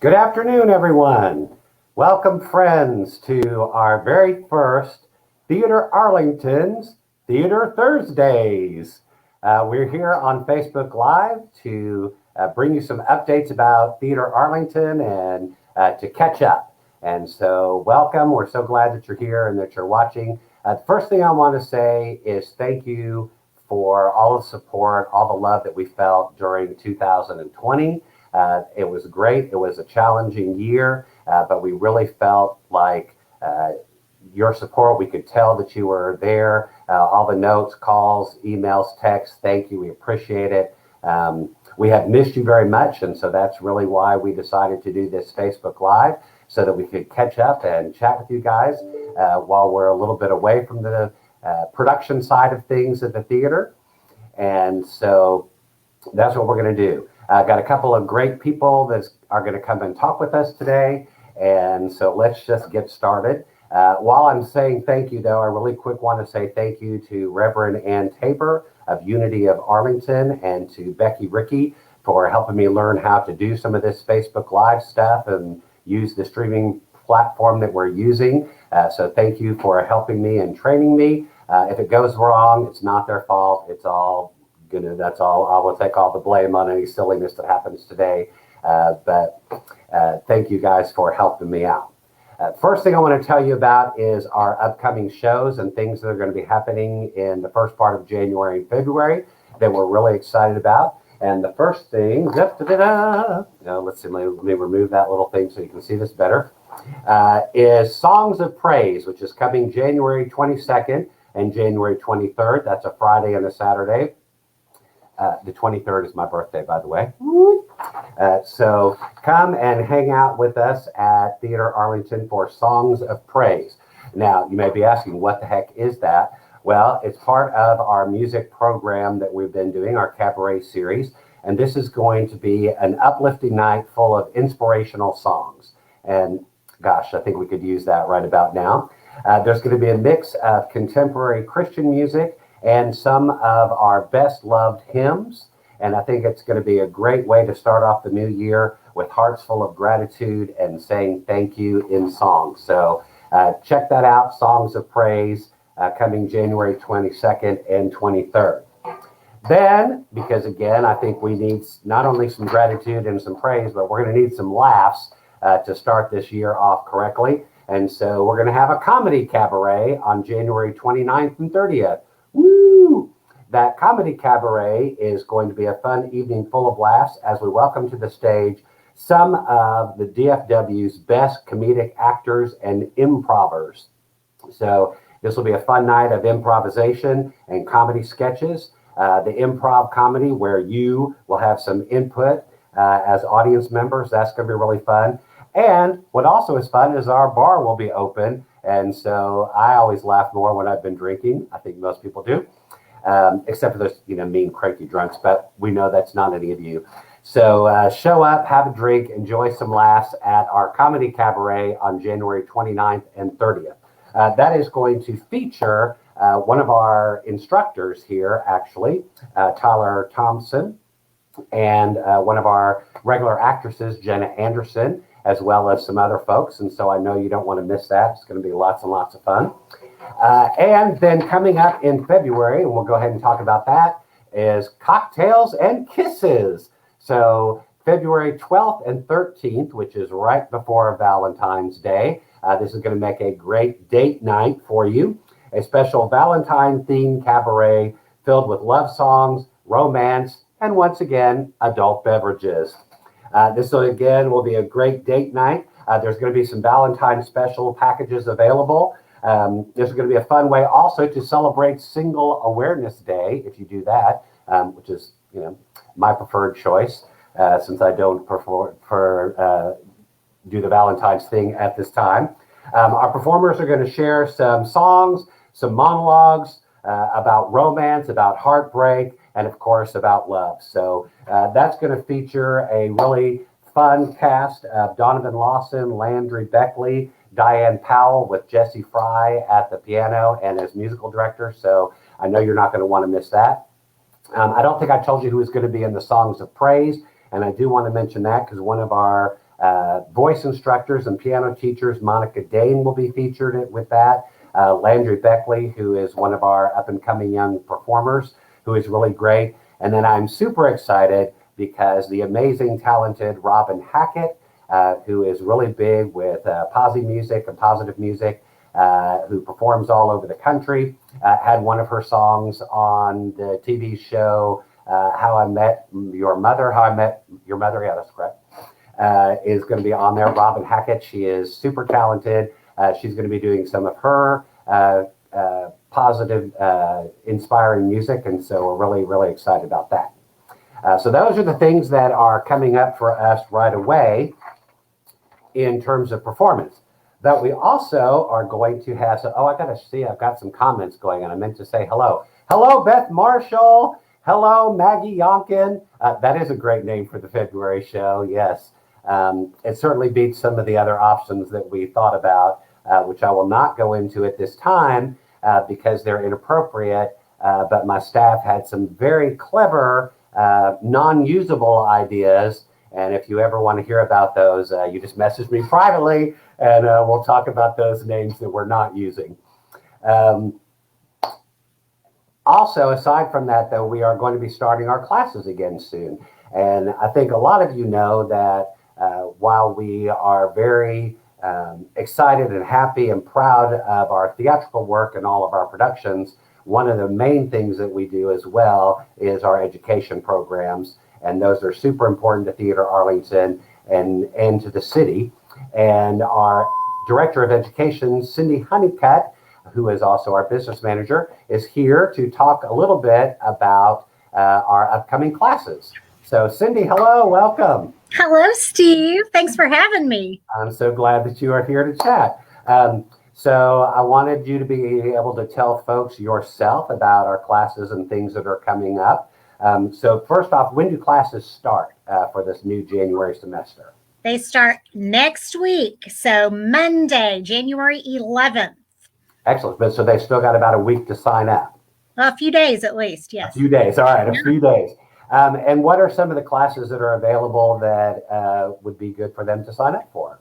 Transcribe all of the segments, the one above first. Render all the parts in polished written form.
Good afternoon, everyone. Welcome, friends, to our very first Theater Arlington's Theater Thursdays. We're here on Facebook Live to bring you some updates about Theater Arlington and to catch up. And so, welcome. We're so glad that you're here and that you're watching. The first thing I want to say is thank you for all the support, all the love that we felt during 2020. It was great. It was a challenging year, but we really felt like your support. We could tell that you were there. All the notes, calls, emails, texts, thank you. We appreciate it. We have missed you very much, and so that's really why we decided to do this Facebook Live, so that we could catch up and chat with you guys while we're a little bit away from the production side of things at the theater. And so that's what we're going to do. Got a couple of great people that are going to come and talk with us today. And so let's just get started. While I'm saying thank you, though, I really quick want to say thank you to Reverend Ann Tabor of Unity of Arlington and to Becky Rickey for helping me learn how to do some of this Facebook Live stuff and use the streaming platform that we're using. So thank you for helping me and training me. If it goes wrong, it's not their fault. It's all that's all. I will take all the blame on any silliness that happens today. But thank you guys for helping me out. First thing I want to tell you about is our upcoming shows and things that are going to be happening in the first part of January and February that we're really excited about. And the first thing, let's see, let me remove that little thing so you can see this better, is Songs of Praise, which is coming January 22nd and January 23rd. That's a Friday and a Saturday. The 23rd is my birthday, by the way. So come and hang out with us at Theater Arlington for Songs of Praise. Now, you may be asking, what the heck is that? Well, it's part of our music program that we've been doing, our Cabaret series. And this is going to be an uplifting night full of inspirational songs. And gosh, I think we could use that right about now. There's going to be a mix of contemporary Christian music and some of our best loved hymns. And I think it's going to be a great way to start off the new year with hearts full of gratitude and saying thank you in song. So check that out, Songs of Praise, coming January 22nd and 23rd. Then, because again, I think we need not only some gratitude and some praise, but we're going to need some laughs to start this year off correctly. And so we're going to have a comedy cabaret on January 29th and 30th. Woo! That comedy cabaret is going to be a fun evening full of laughs as we welcome to the stage some of the DFW's best comedic actors and improvers. So this will be a fun night of improvisation and comedy sketches. The improv comedy where you will have some input as audience members. That's going to be really fun. And what also is fun is our bar will be open. And so I always laugh more when I've been drinking. I think most people do, except for those, mean, cranky drunks. But we know that's not any of you. So show up, have a drink, enjoy some laughs at our comedy cabaret on January 29th and 30th. That is going to feature one of our instructors here, actually, Tyler Thompson, and one of our regular actresses, Jenna Anderson, as well as some other folks. And so I know you don't want to miss that. It's going to be lots and lots of fun. And then coming up in February, and we'll go ahead and talk about that, is Cocktails and Kisses. So February 12th and 13th, which is right before Valentine's Day. This is going to make a great date night for you. A special Valentine-themed cabaret filled with love songs, romance, and once again, adult beverages. This, again, will be a great date night. There's going to be some Valentine special packages available. This is going to be a fun way also to celebrate Single Awareness Day, if you do that, which is, my preferred choice, since I don't do the Valentine's thing at this time. Our performers are going to share some songs, some monologues about romance, about heartbreak, and of course about love. So that's going to feature a really fun cast of Donovan Lawson, Landry Beckley, Diane Powell with Jesse Fry at the piano and as musical director. So I know you're not going to want to miss that. I don't think I told you who was going to be in the Songs of Praise. And I do want to mention that because one of our voice instructors and piano teachers, Monica Dane, will be featured with that. Landry Beckley, who is one of our up-and-coming young performers, who is really great. And then I'm super excited because the amazing, talented Robin Hackett, who is really big with positive music, who performs all over the country, had one of her songs on the TV show How I Met Your Mother, yeah, that's correct, is going to be on there. Robin Hackett, she is super talented. She's going to be doing some of her positive, inspiring music, and so we're really, really excited about that. So those are the things that are coming up for us right away in terms of performance. But we also are going to have some, I got to see, I've got some comments going on. I meant to say hello. Hello, Beth Marshall. Hello, Maggie Yonkin. That is a great name for the February show, yes. It certainly beats some of the other options that we thought about, which I will not go into at this time because they're inappropriate. But my staff had some very clever, non-usable ideas. And if you ever want to hear about those, you just message me privately and we'll talk about those names that we're not using. Also, aside from that, though, we are going to be starting our classes again soon. And I think a lot of you know that while we are very excited and happy and proud of our theatrical work and all of our productions, one of the main things that we do as well is our education programs. And those are super important to Theater Arlington and to the city. And our Director of Education, Cindy Honeycutt, who is also our business manager, is here to talk a little bit about our upcoming classes. So Cindy, hello, welcome. Hello, Steve. Thanks for having me. I'm so glad that you are here to chat. So I wanted you to be able to tell folks yourself about our classes and things that are coming up. So first off, when do classes start for this new January semester? They start next week, so Monday, January 11th. Excellent. But so they still got about a week to sign up. A few days at least, yes. A few days. All right, a few days. And what are some of the classes that are available that would be good for them to sign up for?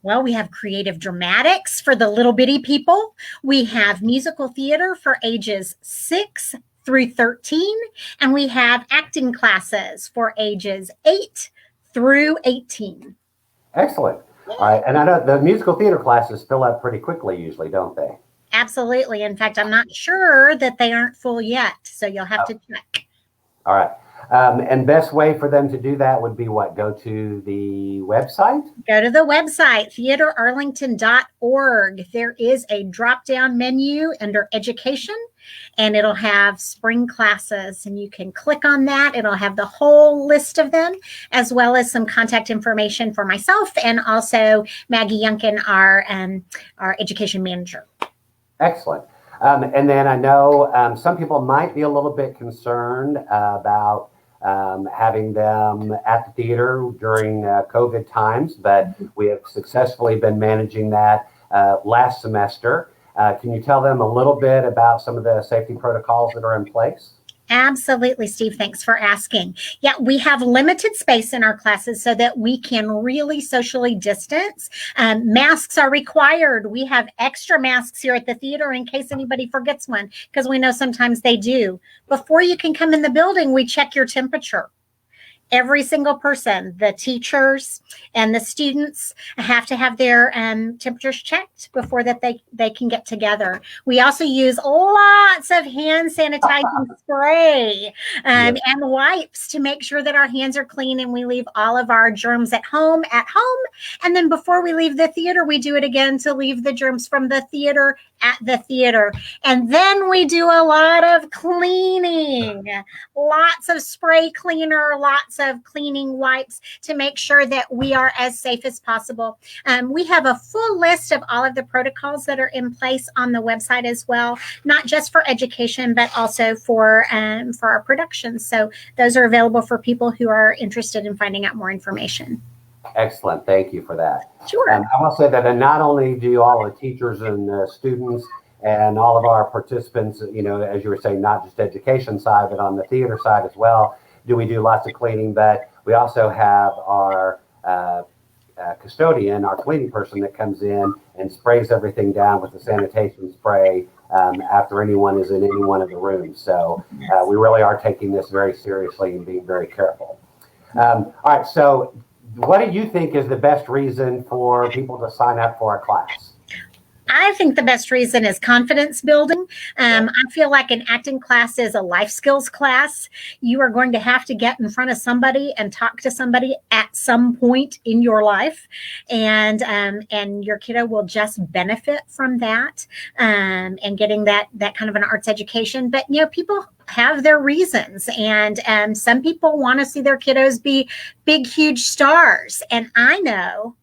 Well, we have creative dramatics for the little bitty people. We have musical theater for ages 6 through 13, and we have acting classes for ages 8 through 18. Excellent. All right. And I know the musical theater classes fill up pretty quickly usually, don't they? Absolutely. In fact, I'm not sure that they aren't full yet, so you'll have to check. All right. And best way for them to do that would be what? Go to the website? Go to the website, theaterarlington.org. There is a drop-down menu under education, and it'll have spring classes, and you can click on that. It'll have the whole list of them, as well as some contact information for myself and also Maggie Yunkin, our education manager. Excellent. And then I know some people might be a little bit concerned about having them at the theater during COVID times, but we have successfully been managing that last semester. Can you tell them a little bit about some of the safety protocols that are in place? Absolutely, Steve. Thanks for asking. Yeah, we have limited space in our classes so that we can really socially distance. Masks are required. We have extra masks here at the theater in case anybody forgets one, because we know sometimes they do. Before you can come in the building, we check your temperature. Every single person, the teachers and the students, have to have their temperatures checked before that they can get together. We also use lots of hand sanitizing spray and wipes to make sure that our hands are clean, and we leave all of our germs at home. And then before we leave the theater, we do it again to leave the germs from the theater at the theater. And then we do a lot of cleaning, lots of spray cleaner, lots of cleaning wipes to make sure that we are as safe as possible. We have a full list of all of the protocols that are in place on the website as well, not just for education, but also for our productions. So those are available for people who are interested in finding out more information. Excellent. Thank you for that. Sure. I will say that not only do all the teachers and students and all of our participants, as you were saying, not just education side, but on the theater side as well, do we do lots of cleaning, but we also have our custodian, our cleaning person that comes in and sprays everything down with the sanitation spray after anyone is in any one of the rooms. So we really are taking this very seriously and being very careful. All right, so what do you think is the best reason for people to sign up for a class? I think the best reason is confidence building. I feel like an acting class is a life skills class. You are going to have to get in front of somebody and talk to somebody at some point in your life, and your kiddo will just benefit from that, and getting that kind of an arts education. But people have their reasons, and some people want to see their kiddos be big, huge stars. And I know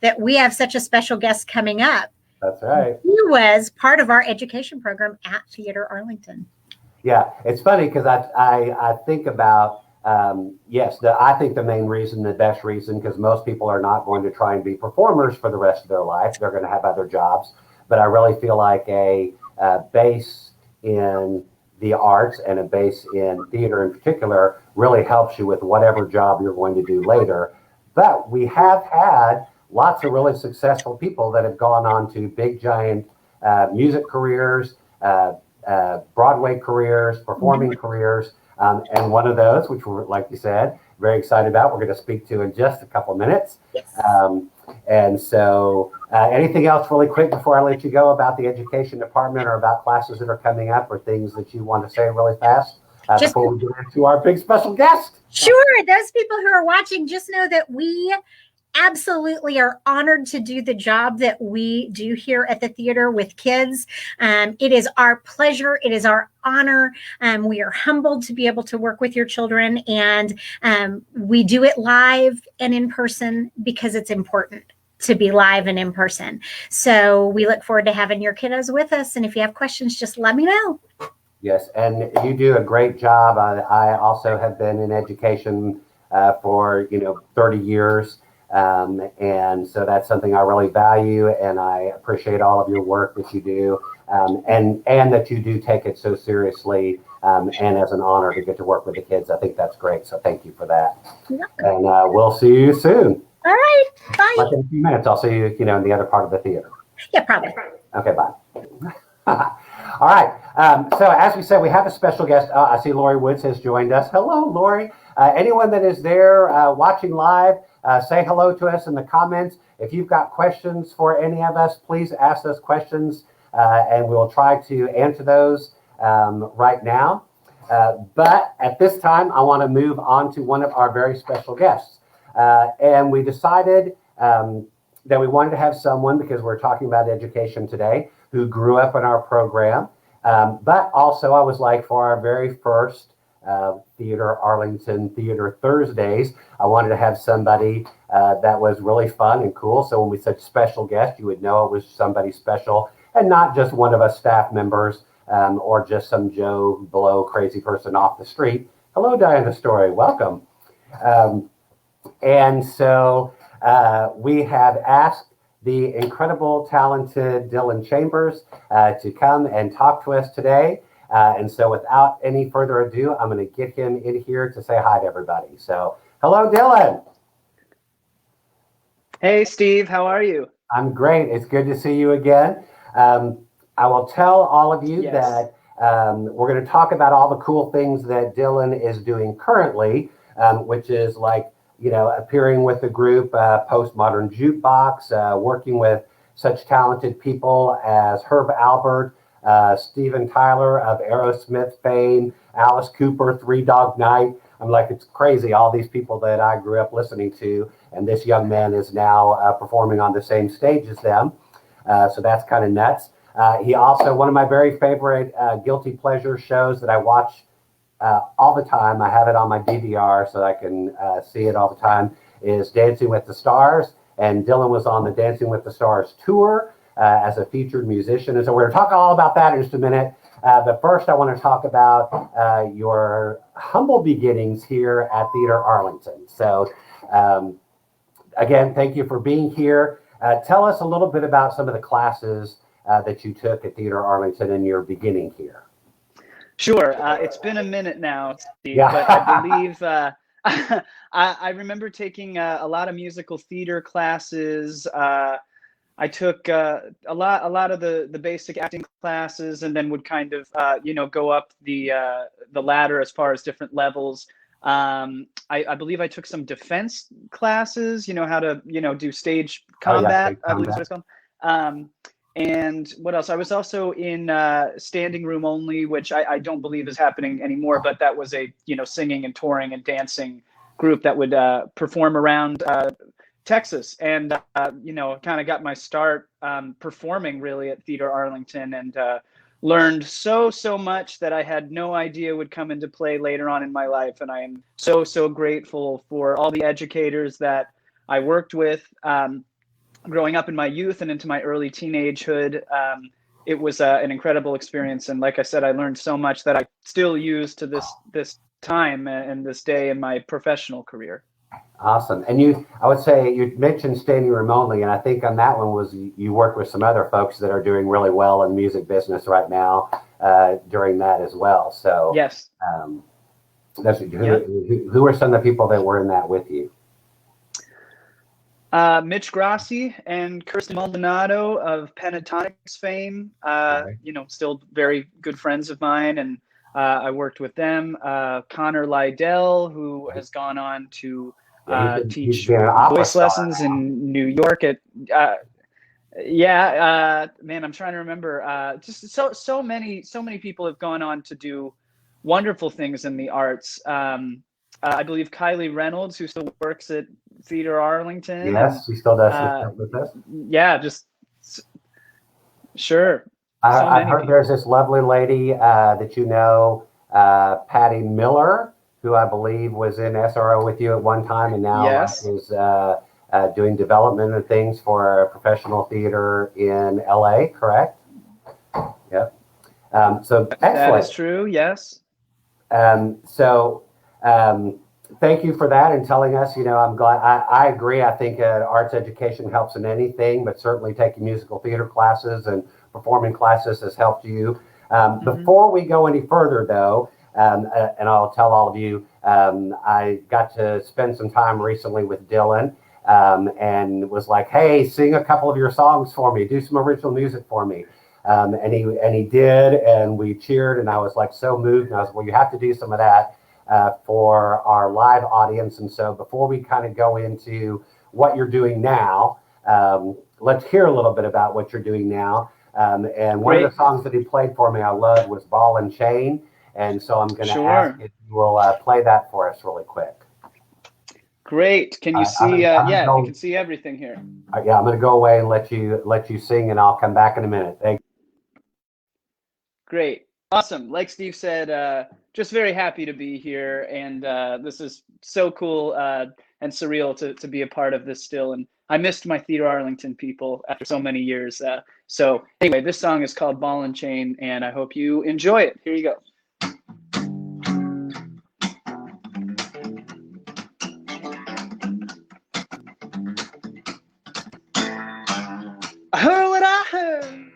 that we have such a special guest coming up. That's right. He was part of our education program at Theater Arlington. Yeah, it's funny because I think about, I think the main reason, the best reason, because most people are not going to try and be performers for the rest of their life. They're going to have other jobs. But I really feel like a base in the arts and a base in theater in particular really helps you with whatever job you're going to do later. But we have had lots of really successful people that have gone on to big, giant music careers, Broadway careers, performing careers. And one of those, which we're, like you said, very excited about, we're going to speak to in just a couple minutes. Yes. And so anything else really quick before I let you go about the education department or about classes that are coming up or things that you want to say really fast before we get into our big special guest? Sure. Those people who are watching, just know that we absolutely are honored to do the job that we do here at the theater with kids. It is our pleasure. It is our honor. We are humbled to be able to work with your children, and we do it live and in person because it's important to be live and in person. So we look forward to having your kiddos with us. And if you have questions, just let me know. Yes, and you do a great job. I also have been in education for 30 years. And so that's something I really value, and I appreciate all of your work that you do, and that you do take it so seriously, and as an honor to get to work with the kids. I think that's great. So thank you for that. And we'll see you soon. All right. Bye. Like in a few minutes, I'll see you, in the other part of the theater. Yeah, probably. Okay, bye. All right. So as we said, we have a special guest. I see Lori Woods has joined us. Hello, Lori. Anyone that is there watching live, say hello to us in the comments. If you've got questions for any of us, please ask those questions, and we'll try to answer those right now. But at this time, I want to move on to one of our very special guests. And we decided that we wanted to have someone, because we're talking about education today, who grew up in our program. But also, I was like, for our very first Theater Arlington Theater Thursdays, I wanted to have somebody that was really fun and cool. So when we said special guest, you would know it was somebody special and not just one of us staff members or just some Joe Blow crazy person off the street. Hello, Diana Story. Welcome. And so we have asked the incredible, talented Dylan Chambers to come and talk to us today. And so without any further ado, I'm going to get him in here to say hi to everybody. So hello, Dylan. Hey, Steve. How are you? I'm great. It's good to see you again. I will tell all of you that we're going to talk about all the cool things that Dylan is doing currently, which is like, appearing with the group Postmodern Jukebox, working with such talented people as Herb Albert, Steven Tyler of Aerosmith fame, Alice Cooper, Three Dog Night. I'm like, it's crazy, all these people that I grew up listening to, and this young man is now performing on the same stage as them. So that's kind of nuts. He also, one of my very favorite guilty pleasure shows that I watch all the time, I have it on my DVR so I can see it all the time, is Dancing with the Stars. And Dylan was on the Dancing with the Stars tour as a featured musician. And so we're going to talk all about that in just a minute. But first, I want to talk about your humble beginnings here at Theater Arlington. So again, thank you for being here. Tell us a little bit about some of the classes that you took at Theater Arlington in your beginning here. Sure. It's been a minute now, Steve, Yeah. but I believe I remember taking a lot of musical theater classes. I took a lot of the basic acting classes, and then would kind of go up the ladder as far as different levels. I believe I took some defense classes, how to do stage combat, I believe is what it's called. And what else? I was also in standing room only, which I don't believe is happening anymore, but that was a singing and touring and dancing group that would perform around Texas, and kind of got my start performing really at Theater Arlington, and learned so much that I had no idea would come into play later on in my life. And I am so grateful for all the educators that I worked with growing up in my youth and into my early teenagehood. It was an incredible experience, and like I said, I learned so much that I still use to this time and this day in my professional career. Awesome. And I would say you mentioned standing room only, and I think on that one was you worked with some other folks that are doing really well in the music business right now during that as well. So yes, who are some of the people that were in that with you? Mitch Grassi and Kirsten Maldonado of Pentatonics fame, still very good friends of mine, and I worked with them. Connor Lydell, who has gone on to teach voice lessons in New York at man, I'm trying to remember. Just so many people have gone on to do wonderful things in the arts. I believe Kylie Reynolds, who still works at Theater Arlington. Yes, she still does stuff with us. Yeah, just sure. I've heard there's this lovely lady that Patty Miller, who I believe was in SRO with you at one time, and now is doing development and things for professional theater in LA, correct? Yep. So excellent. That is true, yes. Thank you for that and telling us. I'm glad. I agree. I think arts education helps in anything, but certainly taking musical theater classes and performing classes has helped you. Before we go any further, though, and I'll tell all of you, I got to spend some time recently with Dylan and was like, hey, sing a couple of your songs for me, do some original music for me. And he did, and we cheered, and I was like so moved, and I was, well, you have to do some of that for our live audience. And so before we kind of go into what you're doing now, let's hear a little bit about what you're doing now. And one of the songs that he played for me I loved was Ball and Chain. And so I'm going to ask if you will play that for us really quick. Great. Can you see? You can see everything here. Yeah, I'm going to go away and let you sing, and I'll come back in a minute. Thank you. Great. Awesome. Like Steve said, just very happy to be here. And this is so cool and surreal to be a part of this still. And I missed my Theater Arlington people after so many years. So anyway, this song is called Ball and Chain, and I hope you enjoy it. Here you go. I heard what I heard,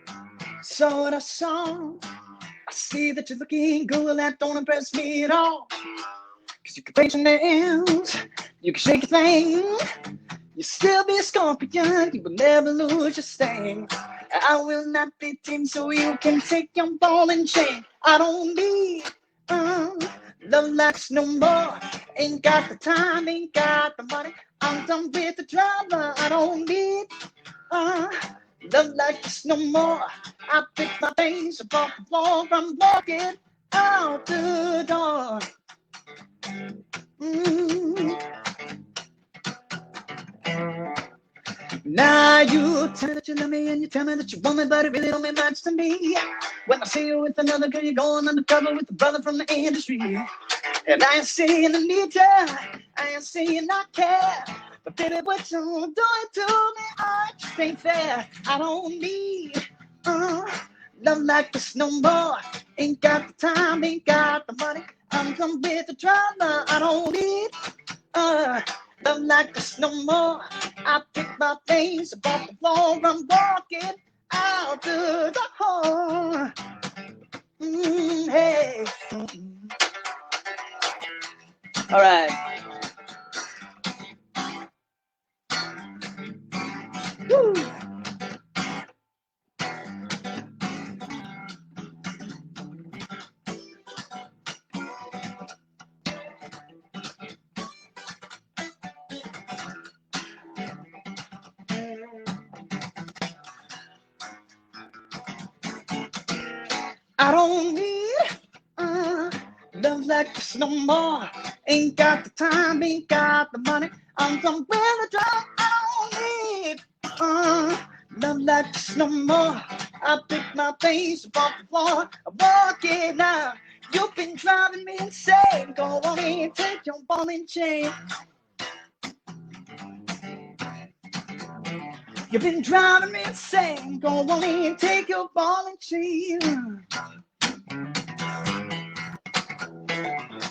saw what I saw. I see that you're looking good, well, that don't impress me at all. Cause you can paint your nails, you can shake your thing, you still be a scorpion, you will never lose your sting. I will not be tamed, so you can take your ball and chain. I don't need love likes no more. Ain't got the time, ain't got the money. I'm done with the drama. I don't need love like this no more. I pick my things up off the floor. I'm walking out the door. Now you tell me that you love me and you tell me that you want me, but it really don't mean much to me. When I see you with another girl, you're going undercover with a brother from the industry. And I ain't saying I need you, I ain't saying I care. But baby, what you doing to me, I just ain't fair. I don't need love like this no more. Ain't got the time, ain't got the money. I'm done with the drama. I don't need love like this no more. I pick my things up off the floor. I'm walking out the door. Hey. All right. Woo! I don't need love like this no more. Ain't got the time, ain't got the money. I'm somewhere to drive. I don't need love like this no more. I pick my face up off the floor. I walk it now. You've been driving me insane. Go on in, take your ball and chain. You've been driving me insane. Go on in, take your ball and chain.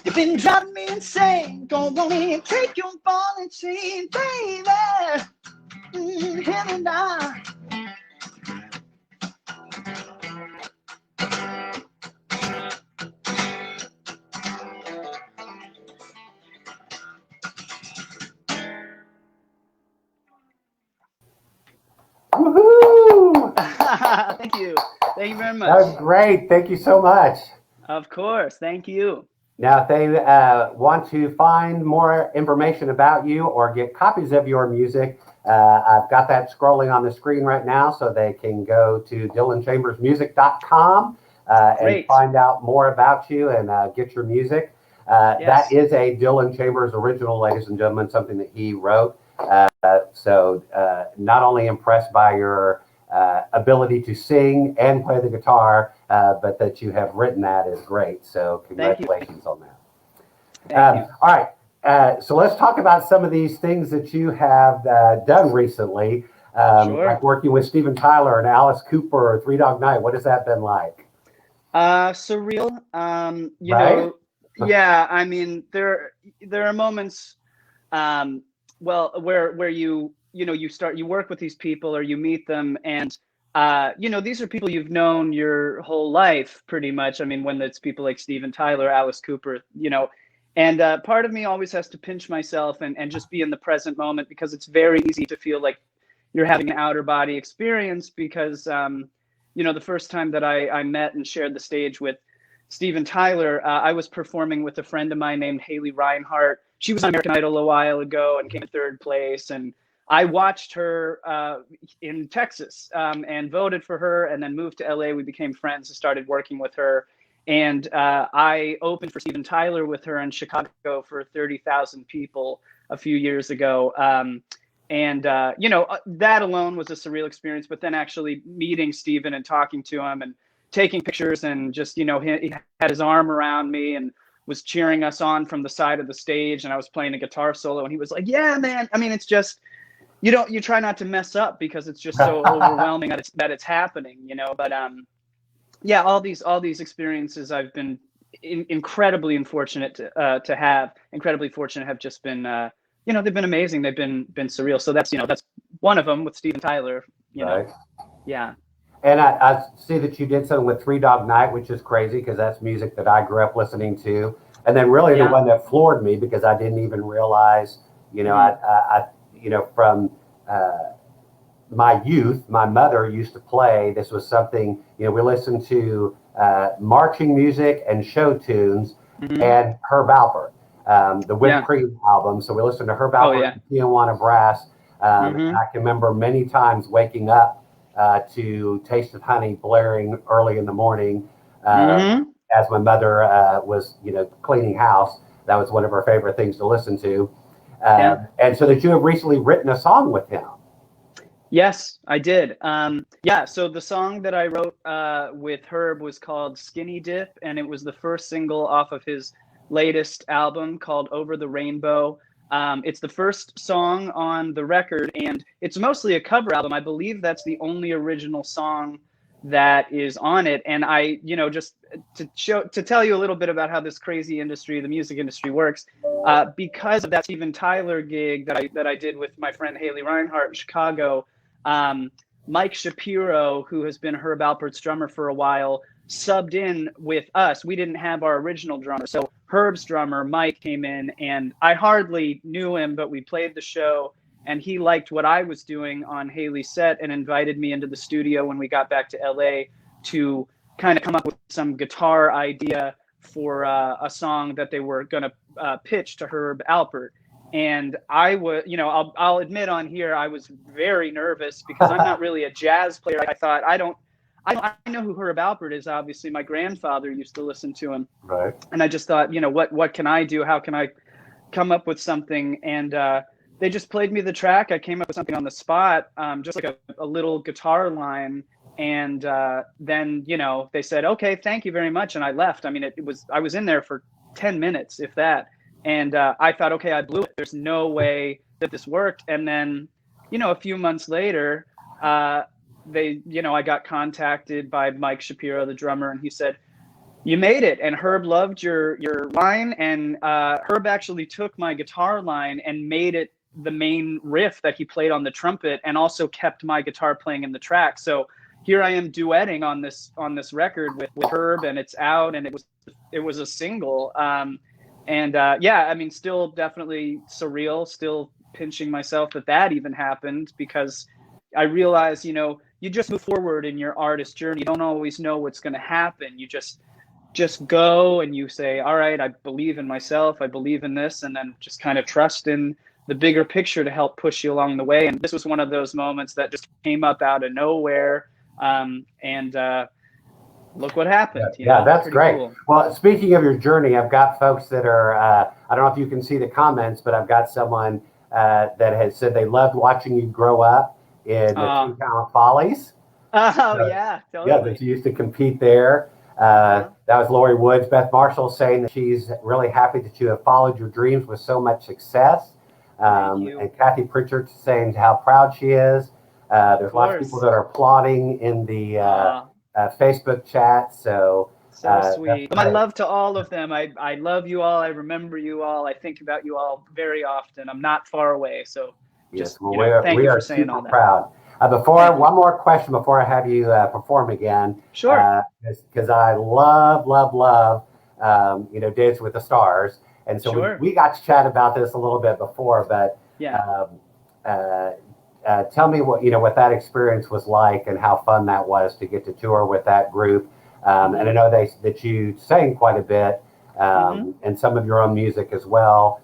You've been driving me insane. Go on in, take your ball and chain, baby. Here and now. Woohoo! Thank you. Thank you very much. That was great. Thank you so much. Of course. Thank you. Now, if they want to find more information about you or get copies of your music, I've got that scrolling on the screen right now, so they can go to dylanchambersmusic.com and find out more about you and get your music. Yes. That is a Dylan Chambers original, ladies and gentlemen, something that he wrote. So not only impressed by your ability to sing and play the guitar, but that you have written that is great. So congratulations on that. All right. So let's talk about some of these things that you have done recently, like working with Steven Tyler and Alice Cooper or Three Dog Night. What has that been like? Surreal. You know, yeah. I mean, there are moments, where you work with these people or you meet them, and these are people you've known your whole life, pretty much. I mean, when it's people like Steven Tyler, Alice Cooper, and part of me always has to pinch myself and just be in the present moment, because it's very easy to feel like you're having an outer body experience, because, the first time that I met and shared the stage with Steven Tyler, I was performing with a friend of mine named Haley Reinhart. She was on American Idol a while ago and came in third place. And I watched her in Texas and voted for her, and then moved to LA. We became friends and started working with her. And I opened for Steven Tyler with her in Chicago for 30,000 people a few years ago. That alone was a surreal experience. But then actually meeting Steven and talking to him and taking pictures, and just, he had his arm around me and was cheering us on from the side of the stage, and I was playing a guitar solo, and he was like, "Yeah, man." I mean, it's just, you try not to mess up, because it's just so overwhelming that it's happening, but yeah, all these experiences I've been incredibly fortunate to have just been they've been amazing. They've been surreal. So that's one of them with Steven Tyler, Right. Yeah. And I see that you did something with Three Dog Night, which is crazy, because that's music that I grew up listening to. And then really the one that floored me, because I didn't even realize, from my youth, my mother used to play. This was something, we listened to marching music and show tunes, and Herb Alpert, the Whipped Cream album. So we listened to Herb Alpert and Tijuana Brass. And I can remember many times waking up to Taste of Honey blaring early in the morning as my mother was, cleaning house. That was one of her favorite things to listen to. And so that you have recently written a song with him. Yes, I did. So the song that I wrote with Herb was called Skinny Dip, and it was the first single off of his latest album called Over the Rainbow. It's the first song on the record, and it's mostly a cover album. I believe that's the only original song that is on it. And I, just to tell you a little bit about how this crazy industry, the music industry, works, because of that Steven Tyler gig that I did with my friend Haley Reinhart in Chicago, Mike Shapiro, who has been Herb Alpert's drummer for a while, subbed in with us. We didn't have our original drummer, so Herb's drummer Mike came in, and I hardly knew him, but we played the show, and he liked what I was doing on Haley's set and invited me into the studio when we got back to LA to kind of come up with some guitar idea for a song that they were going to pitch to Herb Alpert. And I was, I'll admit on here, I was very nervous because I'm not really a jazz player. I thought, I know who Herb Alpert is. Obviously, my grandfather used to listen to him. Right. And I just thought, what can I do? How can I come up with something? And they just played me the track. I came up with something on the spot, just like a little guitar line. And then, they said, okay, thank you very much. And I left. I mean, I was in there for 10 minutes, if that. And I thought, okay, I blew it. There's no way that this worked. And then, a few months later, I got contacted by Mike Shapiro, the drummer, and he said, you made it. And Herb loved your line. And Herb actually took my guitar line and made it the main riff that he played on the trumpet, and also kept my guitar playing in the track. So here I am duetting on this record with Herb, and it's out, and it was a single. Still definitely surreal, still pinching myself that even happened, because I realize, you just move forward in your artist journey. You don't always know what's going to happen. You just go and you say, all right, I believe in myself. I believe in this. And then just kind of trust in the bigger picture to help push you along the way. And this was one of those moments that just came up out of nowhere. Look what happened. Yeah, that's great. Cool. Well, speaking of your journey, I've got folks that are, I don't know if you can see the comments, but I've got someone that has said they loved watching you grow up in the Two Talent Follies. Yeah, totally. Yeah, that you used to compete there. That was Lori Woods. Beth Marshall saying that she's really happy that you have followed your dreams with so much success. And Kathy Pritchard saying how proud she is. There's lots of people that are applauding in the Facebook chat. So sweet. My love to all of them. I love you all. I remember you all. I think about you all very often. I'm not far away. So just thank you for saying all that. Proud. One more question before I have you perform again. Sure. Because I love Dancing with the Stars. And so we got to chat about this a little bit before, but tell me what that experience was like and how fun that was to get to tour with that group. And I know that you sang quite a bit and some of your own music as well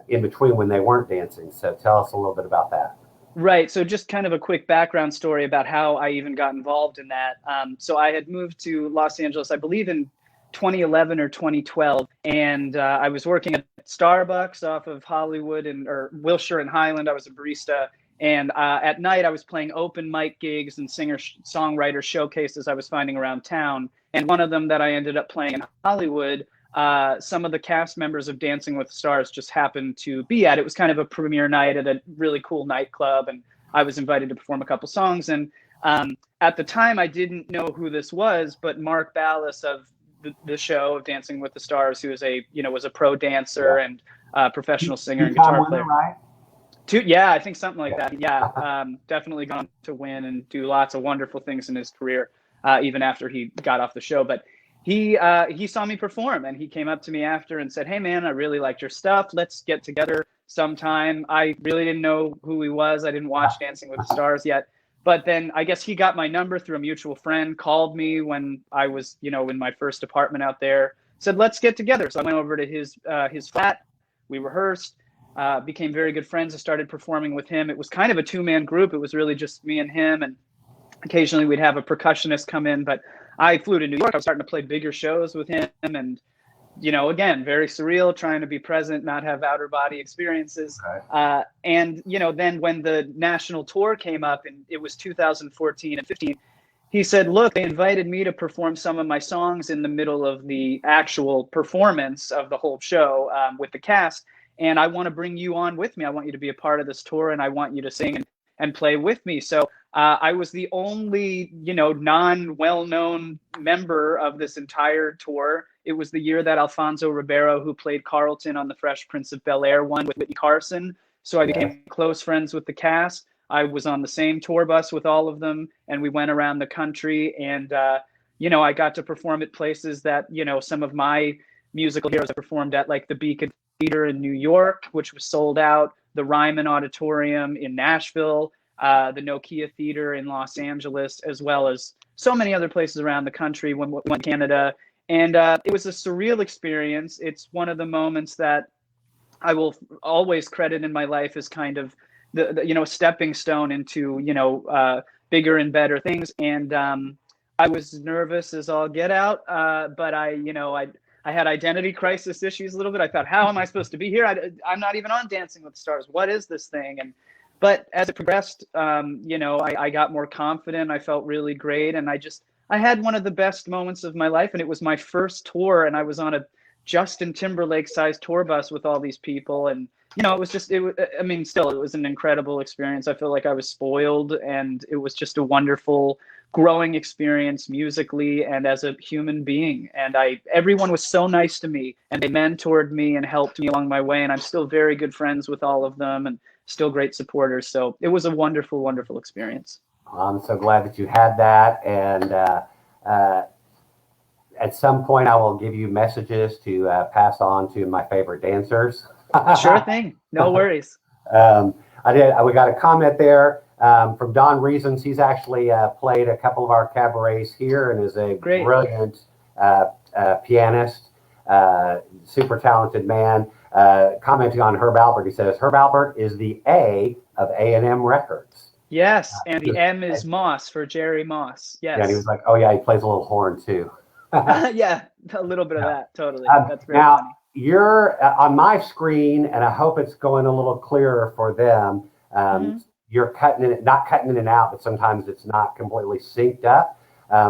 in between when they weren't dancing. So tell us a little bit about that. Right. So just kind of a quick background story about how I even got involved in that. So I had moved to Los Angeles, I believe in 2011 or 2012. And I was working at Starbucks off of Hollywood or Wilshire and Highland. I was a barista. And at night, I was playing open mic gigs and singer-songwriter showcases I was finding around town. And one of them that I ended up playing in Hollywood, some of the cast members of Dancing with the Stars just happened to be at. It was kind of a premiere night at a really cool nightclub, and I was invited to perform a couple songs. And at the time, I didn't know who this was, but Mark Ballas of the show of Dancing with the Stars, who was a pro dancer and professional singer and guitar player. Right? I think something like that. Yeah, definitely gone to win and do lots of wonderful things in his career, even after he got off the show. But he saw me perform, and he came up to me after and said, "Hey, man, I really liked your stuff. Let's get together sometime." I really didn't know who he was. I didn't watch Dancing with the Stars yet. But then I guess he got my number through a mutual friend, called me when I was, in my first apartment out there, said, "Let's get together." So I went over to his flat. We rehearsed. Became very good friends. I started performing with him. It was kind of a two-man group. It was really just me and him, and occasionally we'd have a percussionist come in. But I flew to New York. I was starting to play bigger shows with him, and again, very surreal, trying to be present, not have outer body experiences. Right. Then when the national tour came up, and it was 2014 and 15, he said, "Look, they invited me to perform some of my songs in the middle of the actual performance of the whole show with the cast. And I want to bring you on with me. I want you to be a part of this tour, and I want you to sing and play with me." So I was the only, non-well-known member of this entire tour. It was the year that Alfonso Ribeiro, who played Carlton on The Fresh Prince of Bel-Air, won with Whitney Carson. So I became close friends with the cast. I was on the same tour bus with all of them, and we went around the country. And, I got to perform at places that, some of my musical heroes I performed at, like the Beacon Theater in New York, which was sold out. the Ryman Auditorium in Nashville, the Nokia Theater in Los Angeles, as well as so many other places around the country, one Canada. And it was a surreal experience. It's one of the moments that I will always credit in my life as kind of the stepping stone into, bigger and better things. And I was nervous as all get out, but I had identity crisis issues a little bit. I thought, how am I supposed to be here? I'm not even on Dancing with the Stars. What is this thing? But as it progressed, I got more confident. I felt really great. And I had one of the best moments of my life. And it was my first tour. And I was on a Justin Timberlake sized tour bus with all these people. And, it was an incredible experience. I feel like I was spoiled, and it was just a wonderful growing experience musically and as a human being. And everyone was so nice to me, and they mentored me and helped me along my way. And I'm still very good friends with all of them and still great supporters. So it was a wonderful, wonderful experience. I'm so glad that you had that. And at some point, I will give you messages to pass on to my favorite dancers. Sure thing. No worries. We got a comment there from Don Reasons. He's actually played a couple of our cabarets here and is a brilliant pianist, super talented man. Commenting on Herb Albert, he says, Herb Albert is the A of A&M Records. Yes, and the M is Moss for Jerry Moss. Yes. Yeah, and he was like, oh yeah, he plays a little horn too. Yeah, a little bit of that, totally. That's very now, funny. You're on my screen, and I hope it's going a little clearer for them. You're not cutting in and out, but sometimes it's not completely synced up.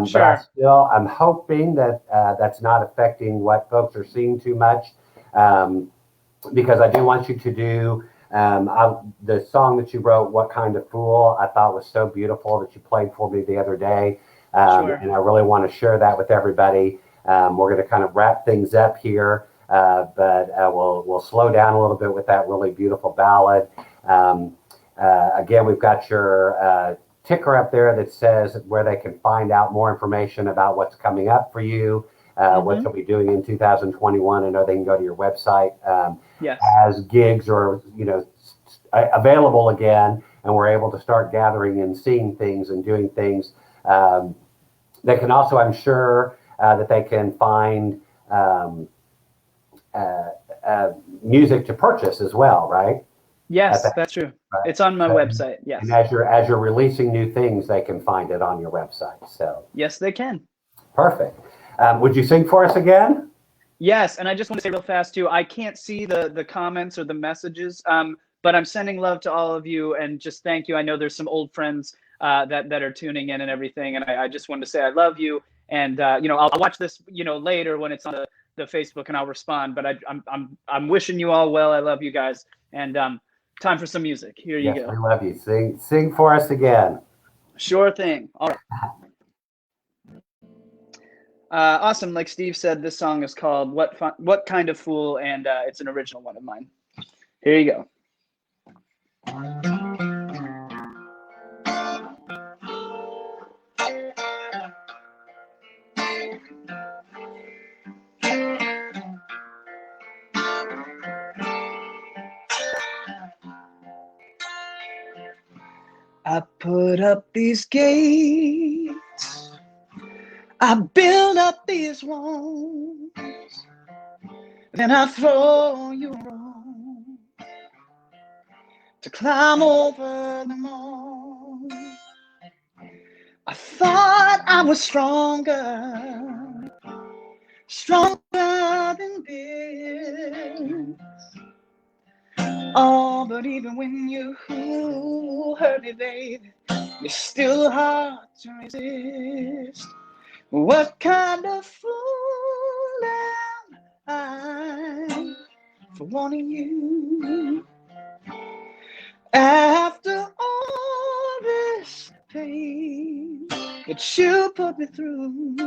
Sure. But I'm hoping that that's not affecting what folks are seeing too much, because I do want you to do the song that you wrote, What Kind of Fool, I thought was so beautiful that you played for me the other day. Sure. And I really want to share that with everybody. We're going to kind of wrap things up here. But we'll slow down a little bit with that really beautiful ballad. Again, we've got your ticker up there that says where they can find out more information about what's coming up for you, what you'll be doing in 2021. I know they can go to your website as gigs or available again, and we're able to start gathering and seeing things and doing things. They can also, I'm sure, that they can find music to purchase as well, right? Yes, that's true. Right. It's on my website. Yes. And as you're releasing new things, they can find it on your website. So yes, they can. Perfect. Would you sing for us again? Yes, and I just want to say real fast too. I can't see the comments or the messages, but I'm sending love to all of you and just thank you. I know there's some old friends that are tuning in and everything, and I just wanted to say I love you. And I'll watch this later when it's on the Facebook, and I'll respond. But I'm wishing you all well. I love you guys, and time for some music. Here you go. I love you. Sing for us again. Sure thing. All right. Awesome. Like Steve said, this song is called What Kind of Fool, and it's an original one of mine. Here you go. I put up these gates, I build up these walls, then I throw you a rope to climb over them all. I thought I was stronger than this. Oh, but even when you hurt me, baby, you're still hard to resist. What kind of fool am I for wanting you? After all this pain that you put me through,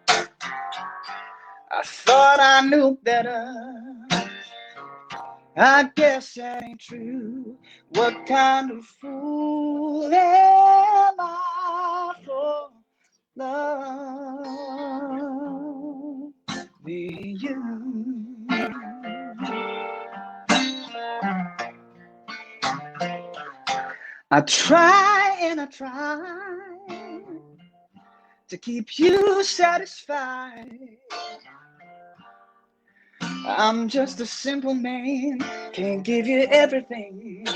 I thought I knew better. I guess that ain't true. What kind of fool am I for loving you? I try and I try to keep you satisfied. I'm just a simple man, can't give you everything.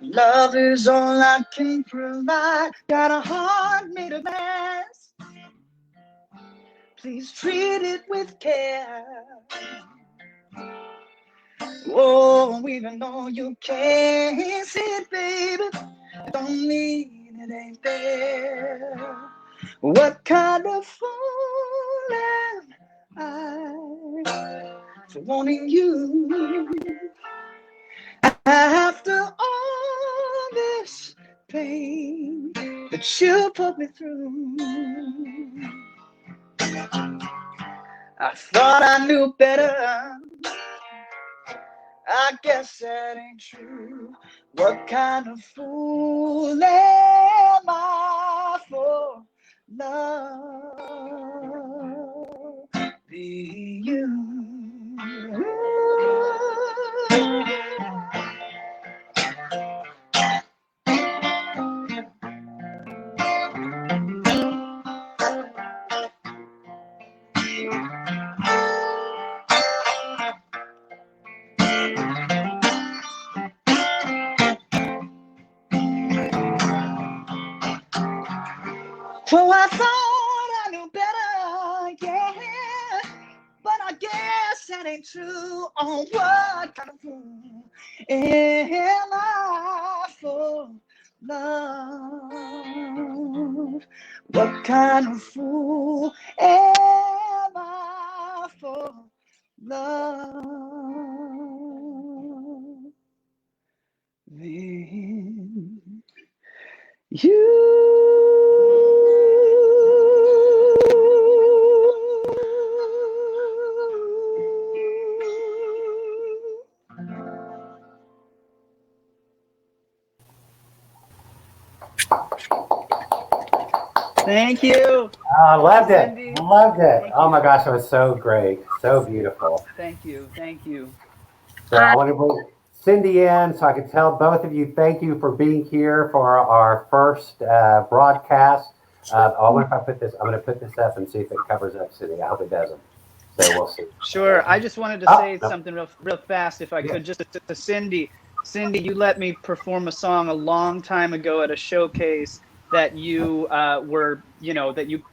Love is all I can provide. Got a heart made of glass. Please treat it with care. Oh, even though you can't see it, baby, it don't mean it ain't there. What kind of fool am I for wanting you? After all this pain that you put me through, I thought I knew better. I guess that ain't true. What kind of fool am I for love? Be you. Well, I thought I knew better, yeah, but I guess that ain't true. On what kind of fool am I for love? What kind of fool am I for love? Then you. Thank you. I loved it. Cindy. Loved it. Thank Oh you. my gosh, it was so great. So beautiful. Thank you. Thank you. So I want to bring Cindy in so I can tell both of you thank you for being here for our first broadcast. I wonder if I put this, I'm going to put this up and see if it covers up Cindy. I hope it doesn't. So we'll see. Sure. I just wanted to say something real fast, if I could, just to Cindy. Cindy, you let me perform a song a long time ago at a showcase that you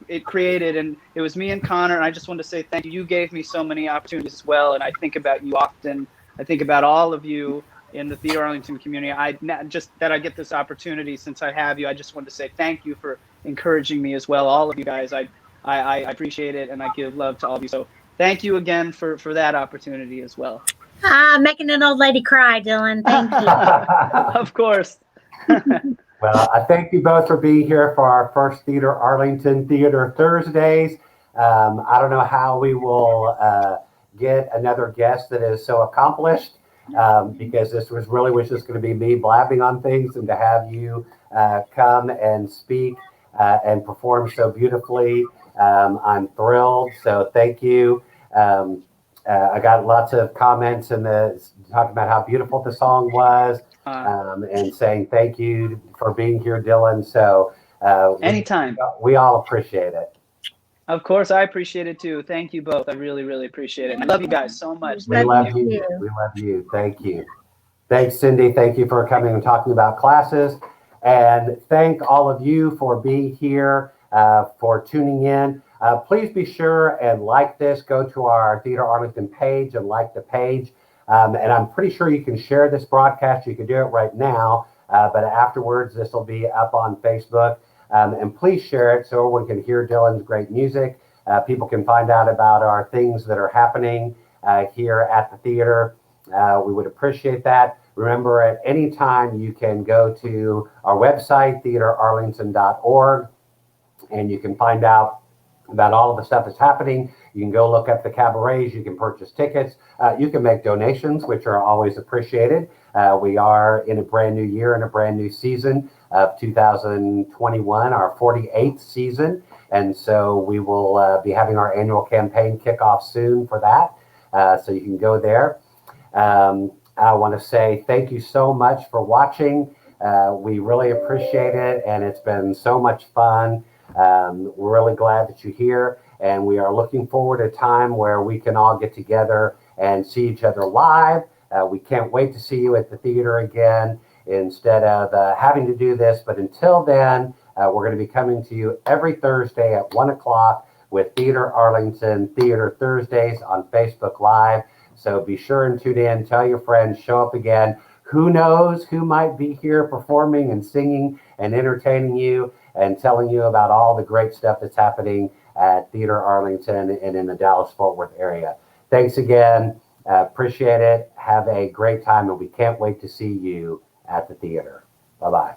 it created, and it was me and Connor, and I just wanted to say thank you. You gave me so many opportunities as well, and I think about you often. I think about all of you in the Theater Arlington community. Just that I get this opportunity since I have you. I just wanted to say thank you for encouraging me as well, all of you guys. I appreciate it, and I give love to all of you. So thank you again for that opportunity as well. Making an old lady cry, Dylan. Thank you. Of course. Well, I thank you both for being here for our first Theater Arlington Theater Thursdays. I don't know how we will get another guest that is so accomplished, because this was just going to be me blabbing on things, and to have you come and speak and perform so beautifully, I'm thrilled. So thank you. I got lots of comments talking about how beautiful the song was, and saying thank you for being here, Dylan. So anytime. We all appreciate it. Of course, I appreciate it too. Thank you both. I really, really appreciate it. And I love you guys so much. We love you. We love you. Thank you. Thanks, Cindy. Thank you for coming and talking about classes. And thank all of you for being here, for tuning in. Please be sure and like this. Go to our Theater Arlington page and like the page. And I'm pretty sure you can share this broadcast. You can do it right now, but afterwards this will be up on Facebook. And please share it so everyone can hear Dylan's great music. People can find out about our things that are happening here at the theater. We would appreciate that. Remember, at any time you can go to our website, theaterarlington.org, and you can find out about all of the stuff that's happening. You can go look up the cabarets. You can purchase tickets. You can make donations, which are always appreciated. We are in a brand new year and a brand new season of 2021, our 48th season. And so we will be having our annual campaign kickoff soon for that. So you can go there. I want to say thank you so much for watching. We really appreciate it, and it's been so much fun. We're really glad that you're here, and we are looking forward to a time where we can all get together and see each other live. We can't wait to see you at the theater again instead of having to do this. But until then, we're going to be coming to you every Thursday at 1 o'clock with Theater Arlington Theater Thursdays on Facebook Live. So be sure and tune in, tell your friends, show up again. Who knows who might be here performing and singing and entertaining you and telling you about all the great stuff that's happening at Theater Arlington and in the Dallas-Fort Worth area. Thanks again. Appreciate it. Have a great time, and we can't wait to see you at the theater. Bye-bye.